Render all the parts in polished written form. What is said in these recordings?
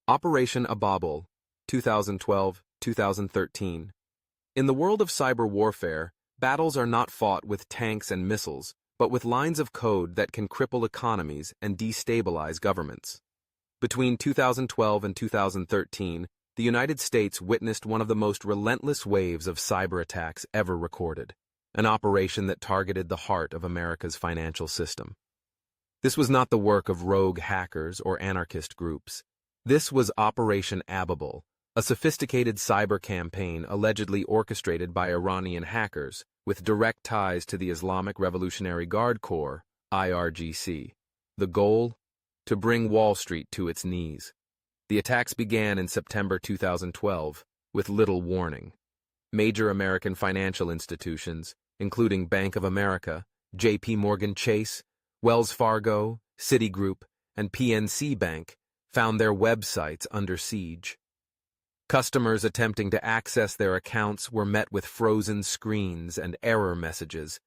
Operation Ababil, 2012-2013. In the world of cyber warfare, battles are not fought with tanks and missiles, but with lines of code that can cripple economies and destabilize governments. Between 2012 and 2013, the United States witnessed one of the most relentless waves of cyber attacks ever recorded, an operation that targeted the heart of America's financial system. This was not the work of rogue hackers or anarchist groups. This was Operation Ababil, a sophisticated cyber campaign allegedly orchestrated by Iranian hackers with direct ties to the Islamic Revolutionary Guard Corps, IRGC. The goal? To bring Wall Street to its knees. The attacks began in September 2012, with little warning. Major American financial institutions, including Bank of America, J.P. Morgan Chase, Wells Fargo, Citigroup, and PNC Bank, found their websites under siege. Customers attempting to access their accounts were met with frozen screens and error messages.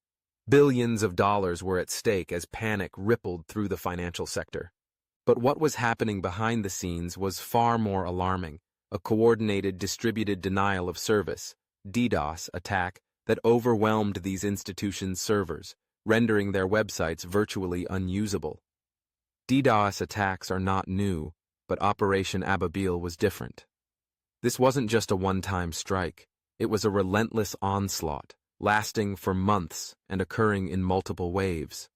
Billions of dollars were at stake as panic rippled through the financial sector. But what was happening behind the scenes was far more alarming, a coordinated distributed denial of service, DDoS attack that overwhelmed these institutions' servers, rendering their websites virtually unusable. DDoS attacks are not new, but Operation Ababil was different. This wasn't just a one-time strike. It was a relentless onslaught, lasting for months and occurring in multiple waves.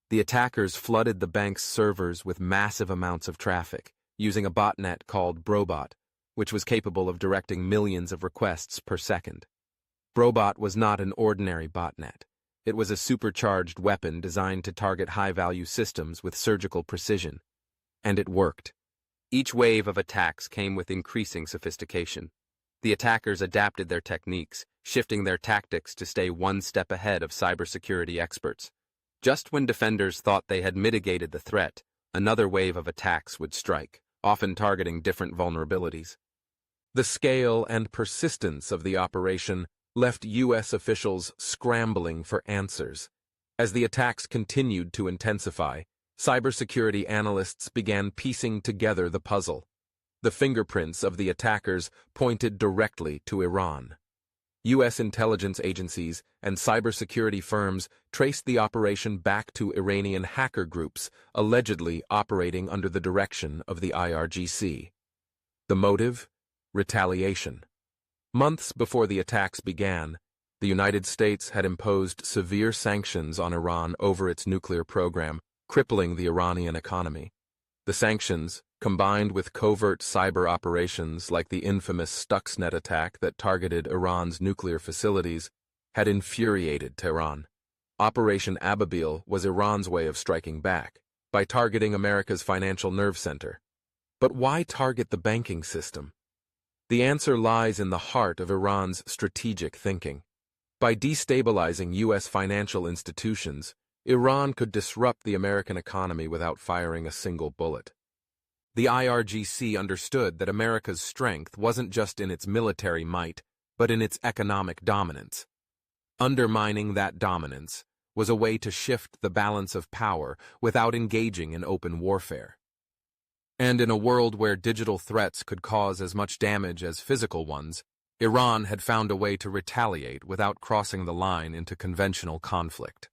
The attackers flooded the bank's servers with massive amounts of traffic, using a botnet called Brobot, which was capable of directing millions of requests per second. Brobot was not an ordinary botnet. It was a supercharged weapon designed to target high-value systems with surgical precision. And it worked. Each wave of attacks came with increasing sophistication. The attackers adapted their techniques, shifting their tactics to stay one step ahead of cybersecurity experts. Just when defenders thought they had mitigated the threat, another wave of attacks would strike, often targeting different vulnerabilities. The scale and persistence of the operation left U.S. officials scrambling for answers. As the attacks continued to intensify, cybersecurity analysts began piecing together the puzzle. The fingerprints of the attackers pointed directly to Iran. U.S. intelligence agencies and cybersecurity firms traced the operation back to Iranian hacker groups allegedly operating under the direction of the IRGC. The motive? Retaliation. Months before the attacks began, the United States had imposed severe sanctions on Iran over its nuclear program, crippling the Iranian economy. The sanctions, combined with covert cyber operations like the infamous Stuxnet attack that targeted Iran's nuclear facilities, had infuriated Tehran. Operation Ababil was Iran's way of striking back, by targeting America's financial nerve center. But why target the banking system? The answer lies in the heart of Iran's strategic thinking. By destabilizing U.S. financial institutions, Iran could disrupt the American economy without firing a single bullet. The IRGC understood that America's strength wasn't just in its military might, but in its economic dominance. Undermining that dominance was a way to shift the balance of power without engaging in open warfare. And in a world where digital threats could cause as much damage as physical ones, Iran had found a way to retaliate without crossing the line into conventional conflict.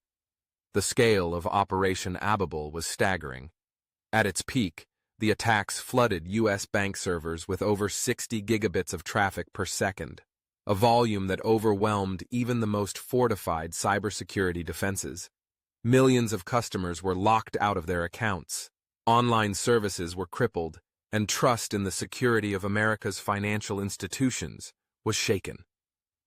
The scale of Operation Ababil was staggering. At its peak, the attacks flooded U.S. bank servers with over 60 gigabits of traffic per second, a volume that overwhelmed even the most fortified cybersecurity defenses. Millions of customers were locked out of their accounts. Online services were crippled, and trust in the security of America's financial institutions was shaken.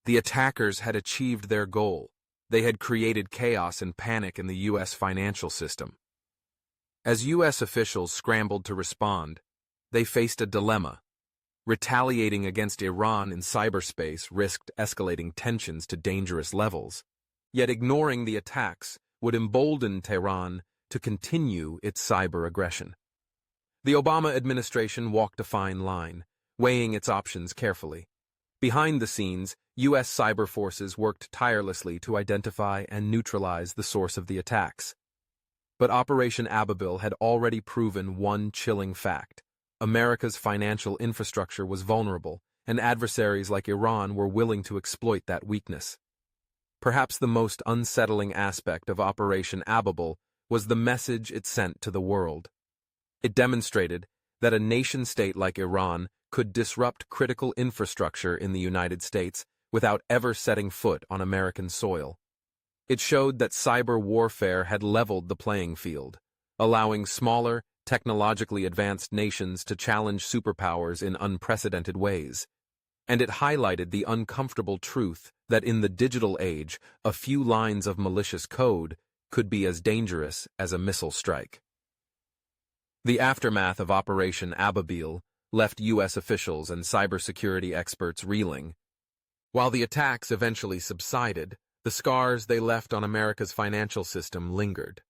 The attackers had achieved their goal. They had created chaos and panic in the U.S. financial system. As U.S. officials scrambled to respond, they faced a dilemma. Retaliating against Iran in cyberspace risked escalating tensions to dangerous levels, yet ignoring the attacks would embolden Tehran to continue its cyber aggression. The Obama administration walked a fine line, weighing its options carefully. Behind the scenes, U.S. cyber forces worked tirelessly to identify and neutralize the source of the attacks. But Operation Ababil had already proven one chilling fact. America's financial infrastructure was vulnerable, and adversaries like Iran were willing to exploit that weakness. Perhaps the most unsettling aspect of Operation Ababil was the message it sent to the world. It demonstrated that a nation-state like Iran could disrupt critical infrastructure in the United States without ever setting foot on American soil. It showed that cyber warfare had leveled the playing field, allowing smaller, technologically advanced nations to challenge superpowers in unprecedented ways. And it highlighted the uncomfortable truth that in the digital age, a few lines of malicious code could be as dangerous as a missile strike. The aftermath of Operation Ababil left U.S. officials and cybersecurity experts reeling. While the attacks eventually subsided, the scars they left on America's financial system lingered.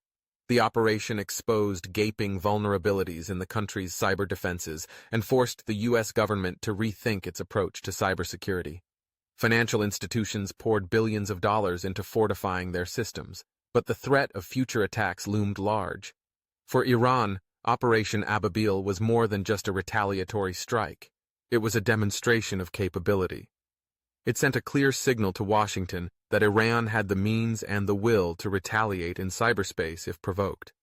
The operation exposed gaping vulnerabilities in the country's cyber defenses and forced the U.S. government to rethink its approach to cybersecurity. Financial institutions poured billions of dollars into fortifying their systems, but the threat of future attacks loomed large. For Iran, Operation Ababil was more than just a retaliatory strike. It was a demonstration of capability. It sent a clear signal to Washington that Iran had the means and the will to retaliate in cyberspace if provoked.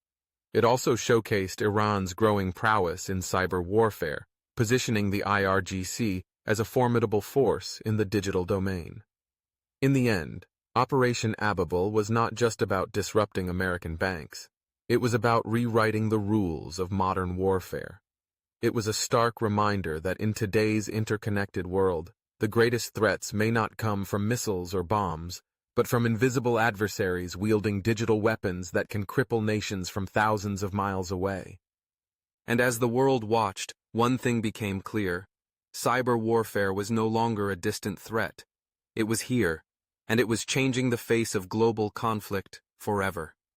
It also showcased Iran's growing prowess in cyber warfare, positioning the IRGC as a formidable force in the digital domain. In the end, Operation Ababil was not just about disrupting American banks. It was about rewriting the rules of modern warfare. It was a stark reminder that in today's interconnected world, the greatest threats may not come from missiles or bombs, but from invisible adversaries wielding digital weapons that can cripple nations from thousands of miles away. And as the world watched, one thing became clear. Cyber warfare was no longer a distant threat. It was here, and it was changing the face of global conflict forever.